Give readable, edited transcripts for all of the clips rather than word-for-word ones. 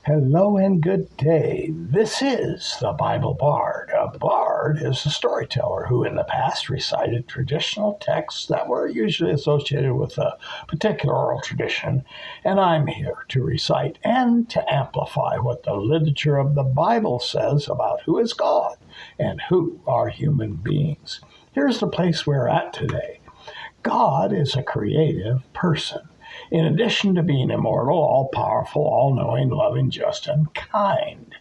Hello and good day. This is the Bible Bard. A bard is a storyteller who in the past recited traditional texts that were usually associated with a particular oral tradition, and I'm here to recite and to amplify what the literature of the Bible says about who is God and who are human beings. Here's the place we're at today. God is a creative person. In addition to being immortal, all-powerful, all-knowing, loving, just, and kind.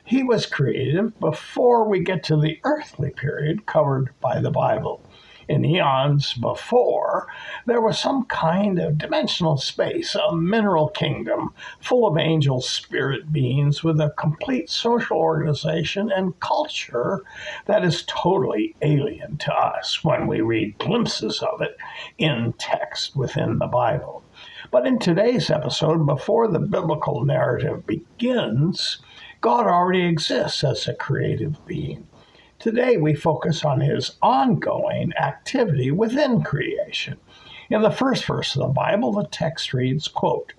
He was creative before we get to the earthly period covered by the Bible. In eons before, there was some kind of dimensional space, a mineral kingdom full of angel spirit beings with a complete social organization and culture that is totally alien to us when we read glimpses of it in text within the Bible. But in today's episode, before the biblical narrative begins, God already exists as a creative being. Today, we focus on his ongoing activity within creation. In the first verse of the Bible, the text reads, quote,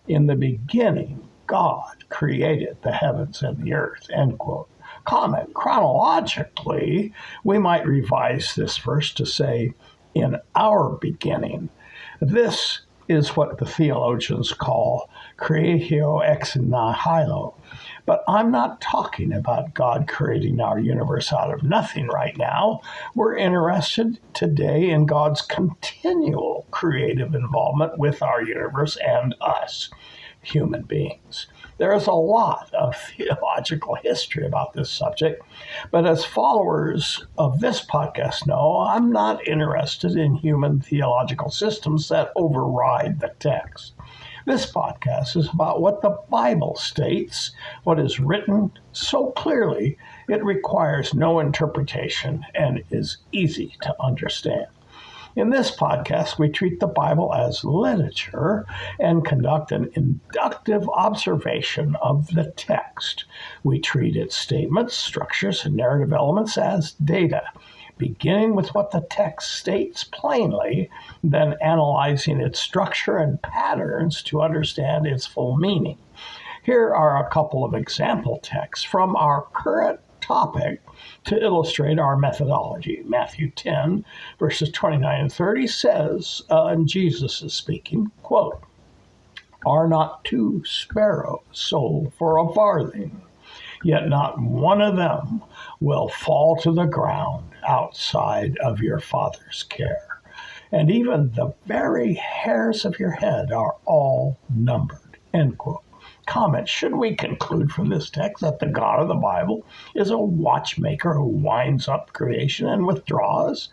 "In the beginning, God created the heavens and the earth," end quote. Comment, chronologically, we might revise this verse to say, "In our beginning." This is what the theologians call creatio ex nihilo. But I'm not talking about God creating our universe out of nothing right now. We're interested today in God's continual creative involvement with our universe and us, human beings. There is a lot of theological history about this subject, but as followers of this podcast know, I'm not interested in human theological systems that override the text. This podcast is about what the Bible states, what is written so clearly it requires no interpretation and is easy to understand. In this podcast, we treat the Bible as literature and conduct an inductive observation of the text. We treat its statements, structures, and narrative elements as data, beginning with what the text states plainly, then analyzing its structure and patterns to understand its full meaning. Here are a couple of example texts from our current topic to illustrate our methodology. Matthew 10, verses 29 and 30 says, and Jesus is speaking, quote, "Are not two sparrows sold for a farthing? Yet not one of them will fall to the ground outside of your Father's care. And even the very hairs of your head are all numbered." End quote. Comment, should we conclude from this text that the God of the Bible is a watchmaker who winds up creation and withdraws?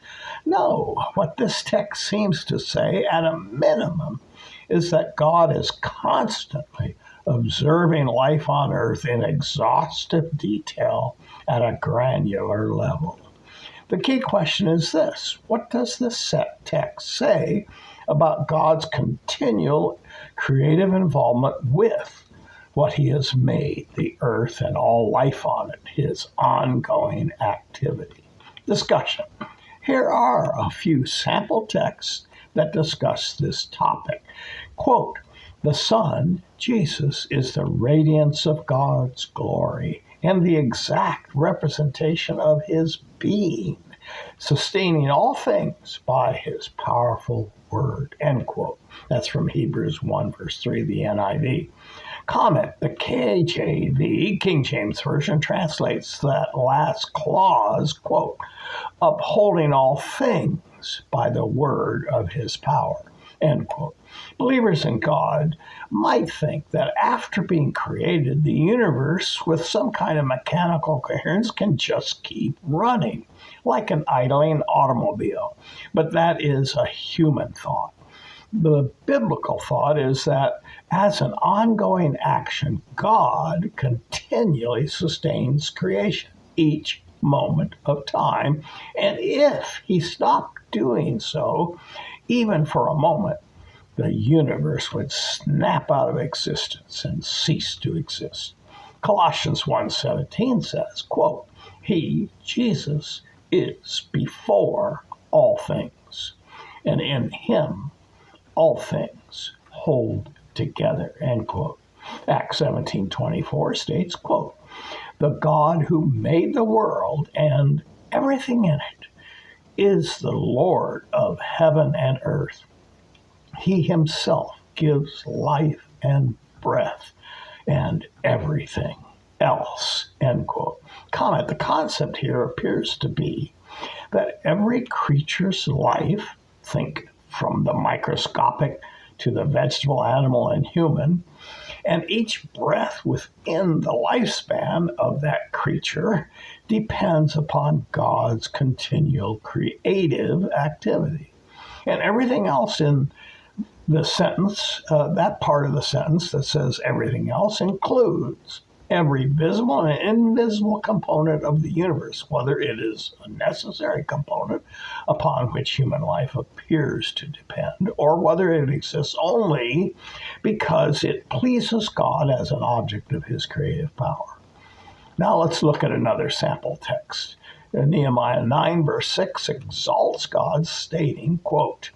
No. What this text seems to say, at a minimum, is that God is constantly observing life on earth in exhaustive detail at a granular level. The key question is this: what does this text say about God's continual creative involvement with what he has made, the earth and all life on it, his ongoing activity? Discussion. Here are a few sample texts that discuss this topic. Quote, "The Son, Jesus, is the radiance of God's glory and the exact representation of his being, sustaining all things by his powerful word." End quote. That's from Hebrews 1, verse 3, the NIV. Comment, the KJV, King James Version, translates that last clause, quote, "upholding all things by the word of his power," end quote. Believers in God might think that after being created, the universe with some kind of mechanical coherence can just keep running, like an idling automobile. But that is a human thought. The biblical thought is that as an ongoing action, God continually sustains creation each moment of time. And if he stopped doing so, even for a moment, the universe would snap out of existence and cease to exist. Colossians 1:17 says, quote, "He, Jesus, is before all things, and in him all things hold together," end quote. Acts 17:24 states, quote, "The God who made the world and everything in it is the Lord of heaven and earth. He himself gives life and breath and everything else," end quote. Comment, the concept here appears to be that every creature's life, think from the microscopic to the vegetable, animal, and human, and each breath within the lifespan of that creature depends upon God's continual creative activity. And everything else in the sentence, that part of the sentence that says everything else, includes every visible and invisible component of the universe, whether it is a necessary component upon which human life appears to depend, or whether it exists only because it pleases God as an object of his creative power. Now let's look at another sample text. Nehemiah 9, verse 6 exalts God, stating, quote,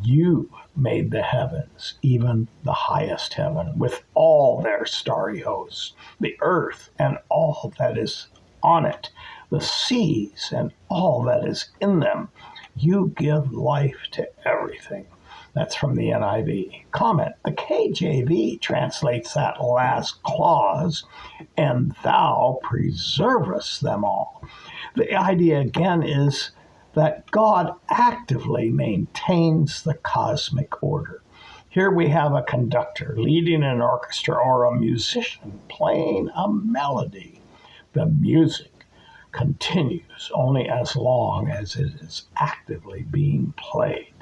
"You made the heavens, even the highest heaven, with all their starry hosts, the earth and all that is on it, the seas and all that is in them. You give life to everything." That's from the NIV. Comment, the KJV translates that last clause, "and thou preservest them all." The idea again is that God actively maintains the cosmic order. Here we have a conductor leading an orchestra or a musician playing a melody. The music continues only as long as it is actively being played.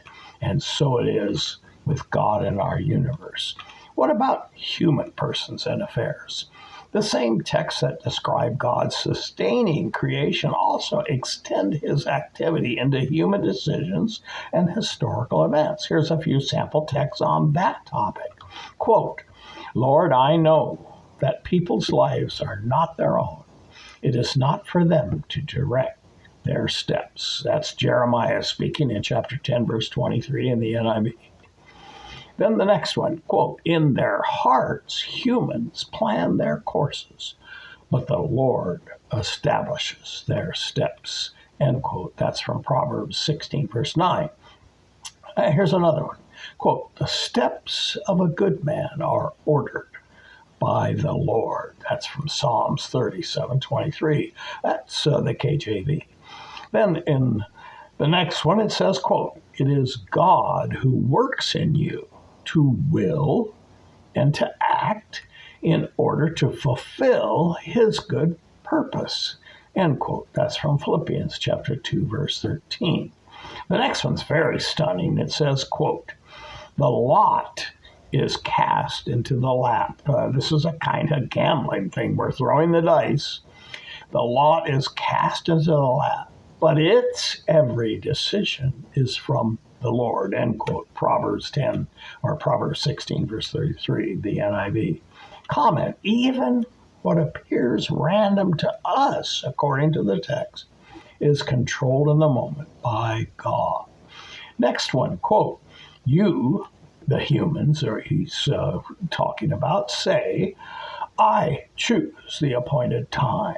And so it is with God in our universe. What about human persons and affairs? The same texts that describe God's sustaining creation also extend his activity into human decisions and historical events. Here's a few sample texts on that topic. Quote, "Lord, I know that people's lives are not their own. It is not for them to direct their steps." That's Jeremiah speaking in chapter 10, verse 23 in the NIV. Then the next one, quote, "In their hearts humans plan their courses, but the Lord establishes their steps," end quote. That's from Proverbs 16, verse 9. Here's another one, quote, "The steps of a good man are ordered by the Lord." That's from Psalms 37:23. That's the KJV. Then in the next one, it says, quote, "It is God who works in you to will and to act in order to fulfill his good purpose," end quote. That's from Philippians chapter 2, verse 13. The next one's very stunning. It says, quote, "The lot is cast into the lap." This is a kind of gambling thing. We're throwing the dice. The lot is cast into the lap, but its every decision is from the Lord, end quote. Proverbs 10 or Proverbs 16, verse 33, the NIV. Comment, even what appears random to us, according to the text, is controlled in the moment by God. Next one, quote, "You, the humans," or he's talking about, "say, I choose the appointed time."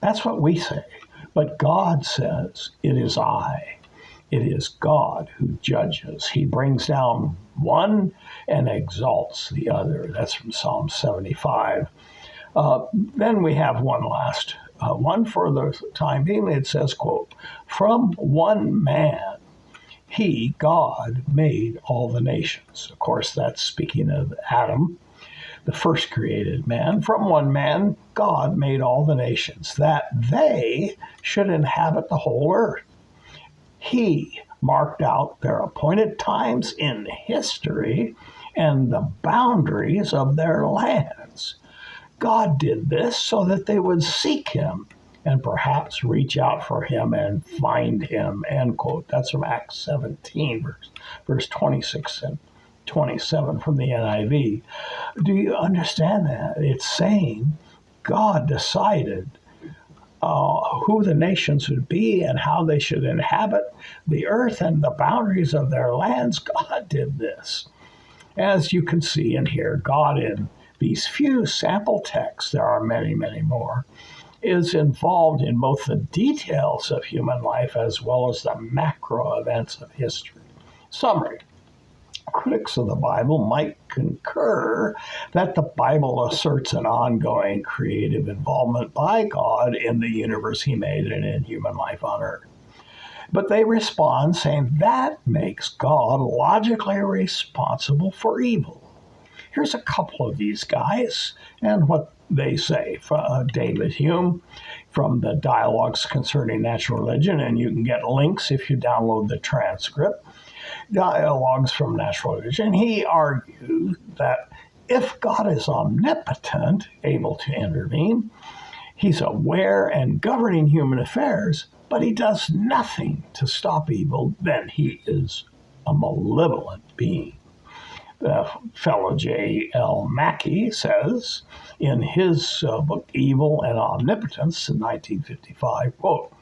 That's what we say. But God says, "It is I." It is God who judges. He brings down one and exalts the other. That's from Psalm 75. Then we have one last one for the time being. It says, quote, "From one man, he, God, made all the nations." Of course, that's speaking of Adam, the first created man. "From one man, God made all the nations, that they should inhabit the whole earth. He marked out their appointed times in history and the boundaries of their lands." God did this so that they would seek him and perhaps reach out for him and find him, end quote. That's from Acts 17, verse 26 and 27 from the NIV. Do you understand that? It's saying God decided who the nations would be and how they should inhabit the earth and the boundaries of their lands. God did this. As you can see and hear, God in these few sample texts, there are many, many more, is involved in both the details of human life as well as the macro events of history. Summary. Critics of the Bible might concur that the Bible asserts an ongoing creative involvement by God in the universe he made and in human life on earth. But they respond saying that makes God logically responsible for evil. Here's a couple of these guys and what they say. David Hume from the Dialogues Concerning Natural Religion, and you can get links if you download the transcript. Dialogues from Natural Religion. He argued that if God is omnipotent, able to intervene, he's aware and governing human affairs, but he does nothing to stop evil, then he is a malevolent being. The fellow J.L. Mackie says in his book, Evil and Omnipotence, in 1955, quote,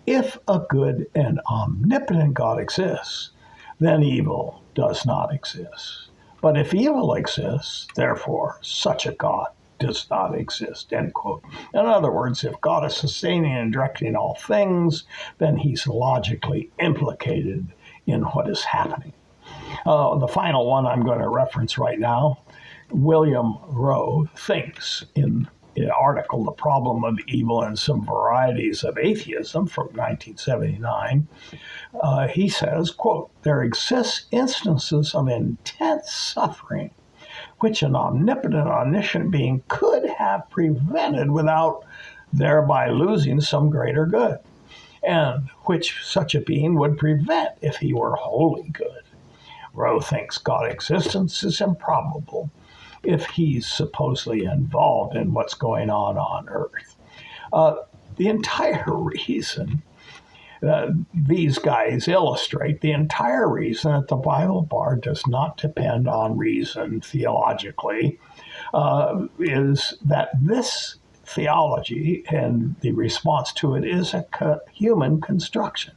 if a good and omnipotent God exists, then evil does not exist. But if evil exists, therefore, such a God does not exist, end quote. In other words, if God is sustaining and directing all things, then he's logically implicated in what is happening. The final one I'm going to reference right now, William Rowe thinks in an article, The Problem of Evil and Some Varieties of Atheism from 1979, he says, quote, there exists instances of intense suffering which an omnipotent, omniscient being could have prevented without thereby losing some greater good, and which such a being would prevent if he were wholly good. Rowe thinks God's existence is improbable if he's supposedly involved in what's going on Earth. The entire reason these guys illustrate, the entire reason that the Bible bar does not depend on reason theologically is that this theology and the response to it is a human construction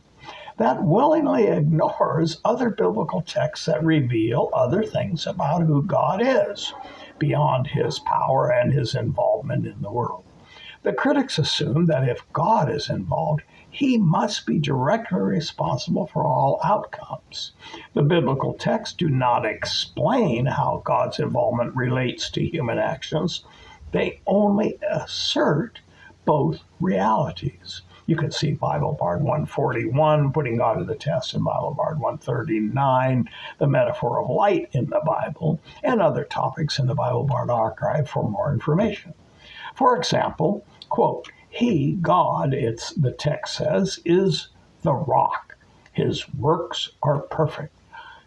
that willingly ignores other biblical texts that reveal other things about who God is beyond his power and his involvement in the world. The critics assume that if God is involved, he must be directly responsible for all outcomes. The biblical texts do not explain how God's involvement relates to human actions. They only assert both realities. You can see Bible Bard 141, Putting God to the Test, and Bible Bard 139, The Metaphor of Light in the Bible, and other topics in the Bible Bard archive for more information. For example, quote, he, God, the text says, is the rock. His works are perfect,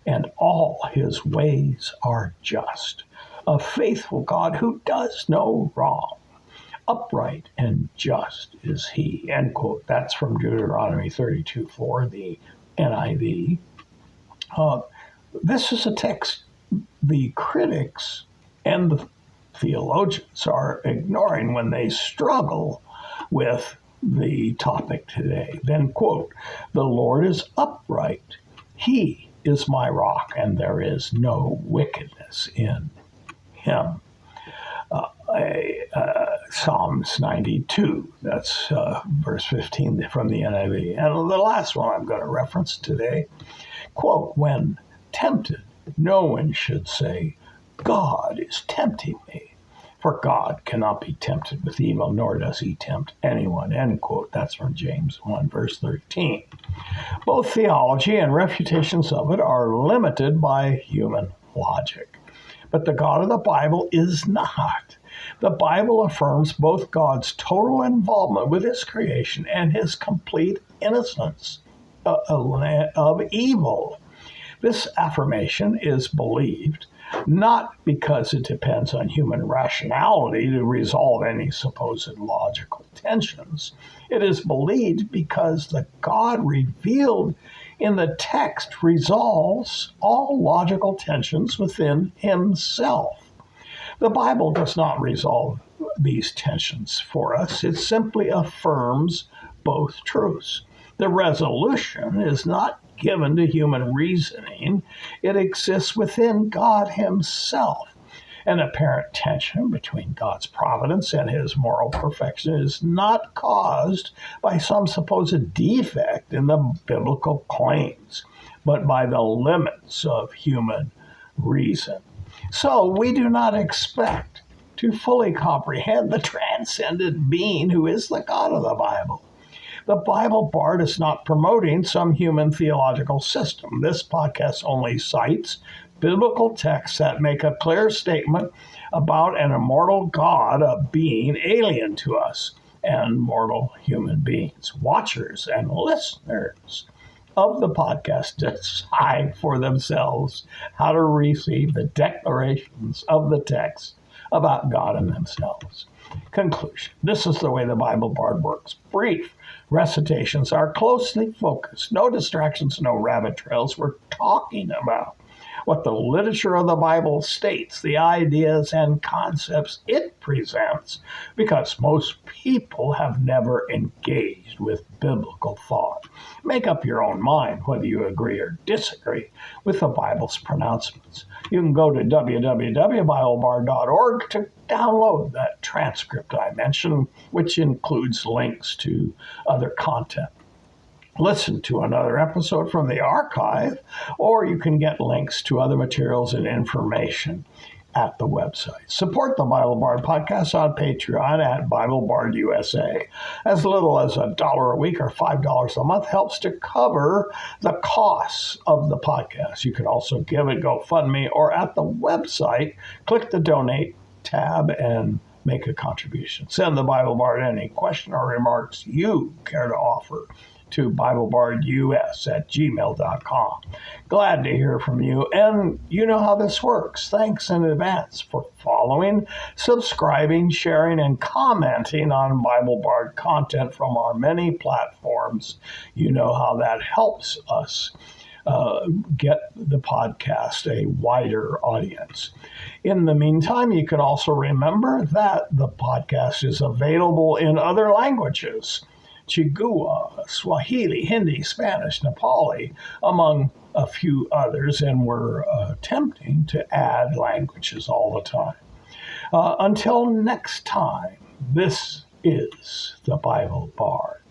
and all his ways are just. A faithful God who does no wrong. Upright and just is he, end quote. That's from Deuteronomy 32:4, the NIV. This is a text the critics and the theologians are ignoring when they struggle with the topic today. Then, quote, the Lord is upright. He is my rock, and there is no wickedness in him. Psalms 92, that's verse 15 from the NIV. And the last one I'm going to reference today, quote, when tempted, no one should say, God is tempting me. For God cannot be tempted with evil, nor does he tempt anyone, end quote. That's from James 1, verse 13. Both theology and refutations of it are limited by human logic. But the God of the Bible is not. The Bible affirms both God's total involvement with his creation and his complete innocence of evil. This affirmation is believed not because it depends on human rationality to resolve any supposed logical tensions. It is believed because the God revealed in the text resolves all logical tensions within himself. The Bible does not resolve these tensions for us. It simply affirms both truths. The resolution is not given to human reasoning. It exists within God himself. An apparent tension between God's providence and his moral perfection is not caused by some supposed defect in the biblical claims, but by the limits of human reason. So we do not expect to fully comprehend the transcendent being who is the God of the Bible. The Bible Bard is not promoting some human theological system. This podcast only cites biblical texts that make a clear statement about an immortal God, a being alien to us and mortal human beings. Watchers and listeners of the podcast decide for themselves how to receive the declarations of the text about God and themselves. Conclusion. This is the way the Bible Bard works. Brief recitations are closely focused. No distractions, no rabbit trails. We're talking about what the literature of the Bible states, the ideas and concepts it presents, because most people have never engaged with biblical thought. Make up your own mind whether you agree or disagree with the Bible's pronouncements. You can go to www.biblebard.org to download that transcript I mentioned, which includes links to other content. Listen to another episode from the archive, or you can get links to other materials and information at the website. Support the Bible Bard podcast on Patreon at Bible Bard USA. As little as $1 a week or $5 a month helps to cover the costs of the podcast. You can also give at GoFundMe or at the website. Click the donate tab and make a contribution. Send the Bible Bard any question or remarks you care to offer to BibleBardUS@gmail.com. Glad to hear from you, and you know how this works. Thanks in advance for following, subscribing, sharing, and commenting on Bible Bard content from our many platforms. You know how that helps us get the podcast a wider audience. In the meantime, you can also remember that the podcast is available in other languages: Chigua, Swahili, Hindi, Spanish, Nepali, among a few others, and we're attempting to add languages all the time. Until next time, this is the Bible Bard.